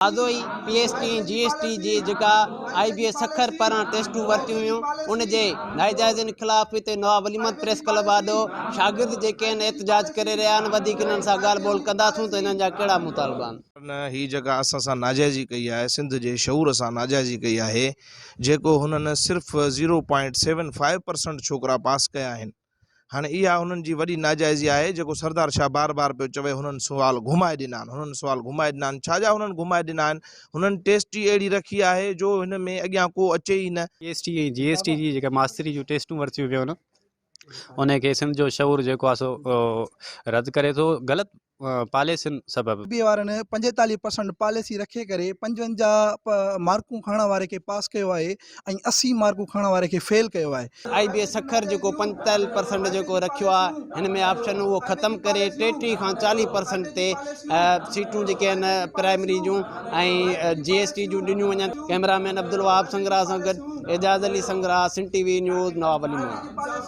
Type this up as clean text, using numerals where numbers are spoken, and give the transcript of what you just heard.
आज़ोई PST GST जी जेका IBS Sukkur पारां टेस्टूं वरितियूं हुयूं उन जे नाइजाइज़नि ख़िलाफ़ हिते नवाब वलीमत प्रेस क्लब आॾो शागिर्द जेके आहिनि एहतजाज करे रहिया आहिनि। वधीक इन्हनि सां ॻाल्हि ॿोल कंदासूं त इन्हनि जा कहिड़ा मुतालबा आहिनि। न ही जगह असां सां नाजाइज़ी कई आहे, सिंध जे शऊर सां नाजाइज़ी कई आहे, जेको हुननि सिर्फ़ु 0.75% छोकिरा पास कया आहिनि। हाँ इहा हुननि जी वॾी नाजाइज़ी आहे, जेको सरदार शाह बार बार पियो चवे। हुननि सुवाल घुमाए ॾिना आहिनि, हुननि सुवाल घुमाए ॾिना आहिनि। छाजा हुननि घुमाए ॾिना आहिनि? हुननि टेस्ट ई अहिड़ी रखी आहे जो हिन में अॻियां को अचे ई न। PST GST जी जेका मास्तरी जूं टेस्टूं वरितियूं पियूं आहिनि उनखे सिंध जो शऊर जेको आहे सो रद्द करे थो ग़लति पॉलिसियुनि सबबि। बी वारनि 45% पॉलिसी रखे करे 55 मार्कूं खणण वारे खे पास कयो आहे ऐं 80 मार्कूं खणण वारे खे फेल कयो आहे। IBS सखर जेको 45% जेको रखियो आहे, हिन में ऑप्शन उहो ख़तमु करे 33 खां 40% ते सीटूं जेके आहिनि प्राइमरी जूं ऐं GST जूं ॾिनियूं वञनि। कैमरामैन अब्दुल वहाब संग्राह सां गॾु एजाज़ अली संग्राह, सिंध TV न्यूज़, नवाब वलीमत।